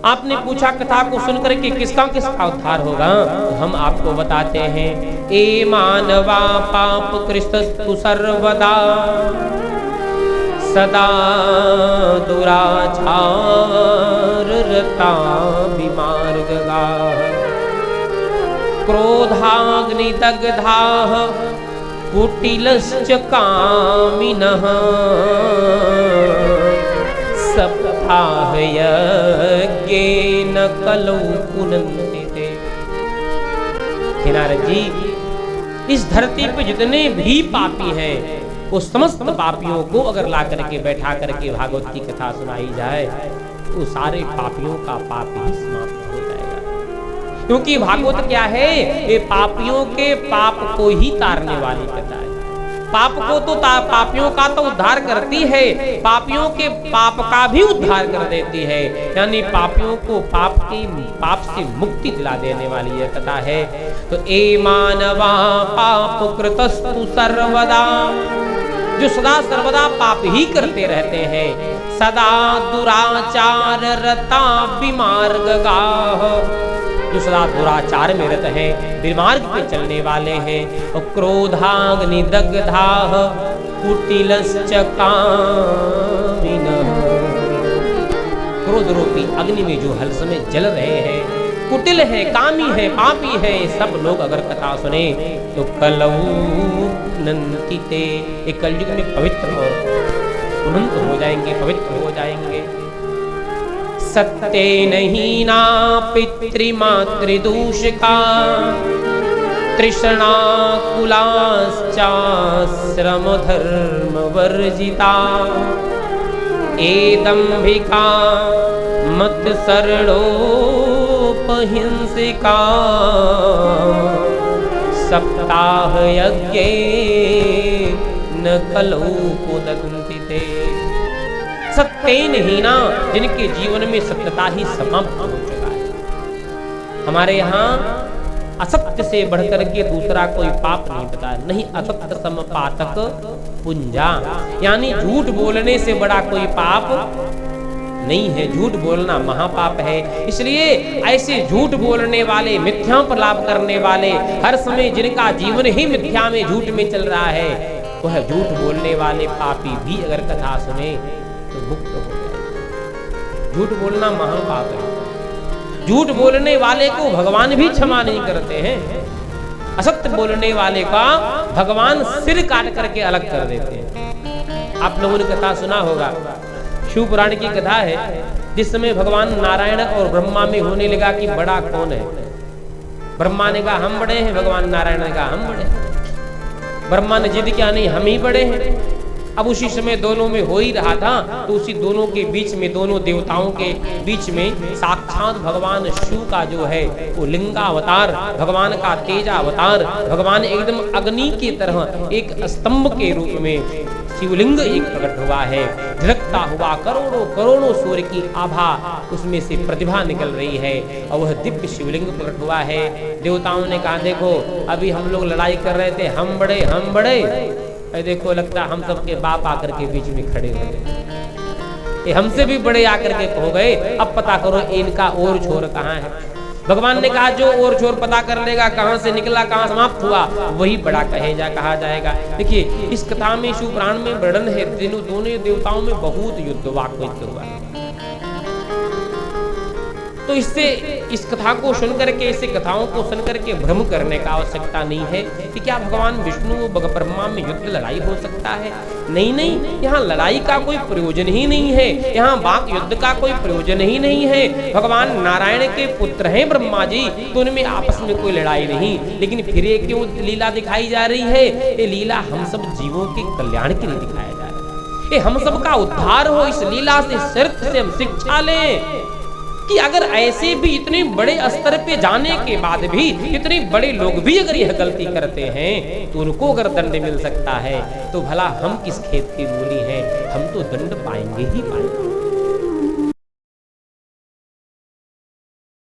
आपने पूछा कथा को सुनकर के किसका किसका उद्धार होगा, तो हम आपको बताते हैं। ए मानवा पाप कृष्णस्तु सर्वदा सदा दुराचार रता विमार्गगा क्रोधाग्नि दग्धाः कुटिलश्च कामिनः सप्ताह यज्ञेन कलौ पुनन्ति ते। हे नारद जी, इस धरती पे जितने भी पापी हैं वो समस्त पापियों को अगर ला करके बैठा करके भागवत की कथा सुनाई जाए तो सारे पापियों का पाप ही समाप्त हो जाएगा। क्योंकि भागवत क्या है, ये पापियों के पाप को ही तारने वाली कथा है। पाप को तो पापियों का तो उद्धार करती है, पापियों के पाप का भी उद्धार कर देती है। यानी पापियों को पाप से मुक्ति दिला देने वाली यह कथा है। तो ए मानवा पाप कृतस्तु सर्वदा, जो सदा सर्वदा पाप ही करते रहते हैं, सदा दुराचार रता विमार्गगाः, जो सदा दुराचार में रत हैं, विमार्ग पे चलने वाले हैं। और क्रोधाग्नि दग्धाः कुटिलश्च कामिनः, क्रोध रूपी अग्नि में जो हल समय जल रहे हैं, कुटिल है, कामी है, पापी है, सब लोग अगर कथा सुने तो कलौ पुनन्ति ते, एक कलयुग में पवित्र और पुनंत हो जाएंगे, पवित्र हो जाएंगे। सत्येन हीना पितृमातृदूषिका तृष्णाकुलाश्चाश्रम धर्म वर्जिता एदंभिका मत शरणोपहिंसिका सप्ताह यज्ञे न कलौ पुनन्ति ते। सत्येन हीना, जिनके जीवन में सत्यता ही समाप्त हो चुका है। हमारे यहाँ असत्य से बढ़कर के दूसरा कोई पाप नहीं पता, नहीं असत्य सम पातक पुंजा, यानी झूठ बोलने से बड़ा कोई पाप नहीं है। झूठ बोलना महापाप है। इसलिए ऐसे झूठ बोलने वाले, मिथ्या पर लाभ करने वाले, हर समय जिनका जीवन ही मिथ्या में, झूठ में चल रहा है, वह झूठ बोलने वाले पापी भी अगर कथा सुने तो मुक्त हो जाए। झूठ बोलना महापाप है। झूठ बोलने वाले को भगवान भी क्षमा नहीं करते हैं। असत्य बोलने वाले का भगवान सिर काट करके अलग कर देते हैं। आप लोगों ने कथा सुना होगा, शिव पुराण की कथा है, जिस समय भगवान नारायण और ब्रह्मा में होने लगा कि बड़ा कौन है। ब्रह्मा ने कहा हम बड़े हैं, भगवान नारायण ने कहा हम बड़े हैं। ब्रह्मा ने जिद किया नहीं हम ही बड़े हैं। अब उसी समय दोनों में हो ही रहा था, तो उसी दोनों के बीच में, दोनों देवताओं के बीच में साक्षात भगवान शिव का जो है वो लिंगावतार, भगवान का तेजावतार, भगवान एकदम अग्नि की तरह एक स्तंभ के रूप में शिवलिंग एक प्रकट हुआ है। झलकता हुआ करोड़ों करोड़ों सूर्य की आभा उसमें से प्रतिभा निकल रही है और वह दिव्य शिवलिंग प्रकट हुआ है। देवताओं ने कहा देखो अभी हम लोग लड़ाई कर रहे थे, हम बड़े, देखो लगता हम सबके बाप आकर के बीच में खड़े हो गए, हमसे भी बड़े आकर के हो गए। अब पता करो इनका और छोर कहाँ है। भगवान ने कहा जो और छोर पता कर लेगा कहाँ से निकला, कहाँ समाप्त हुआ, वही बड़ा कहा जाएगा। देखिए इस कथा में, शिव पुराण में वर्णन है, दोनों देवताओं में बहुत युद्ध हुआ। तो इससे इस कथा को सुनकर के, ऐसे कथाओं को सुनकर के भ्रम करने का आवश्यकता नहीं है कि क्या भगवान विष्णु ब्रह्मा में युद्ध लड़ाई हो सकता है। नहीं, यहाँ लड़ाई का कोई प्रयोजन ही नहीं है, यहाँ वाक युद्ध का कोई प्रयोजन ही नहीं है। भगवान नारायण के पुत्र हैं ब्रह्मा जी, तो उनमें आपस में कोई लड़ाई नहीं। लेकिन फिर ये क्यों लीला दिखाई जा रही है? ये लीला हम सब जीवों के कल्याण के लिए दिखाया जा रहा है, ये हम सब का उद्धार हो। इस लीला से, शर्त से हम शिक्षा लें कि अगर ऐसे भी इतने बड़े स्तर पे जाने के बाद भी इतने बड़े लोग भी अगर यह गलती करते हैं तो उनको अगर दंड मिल सकता है, तो भला हम किस खेत की मूली हैं, हम तो दंड पाएंगे ही पाएंगे।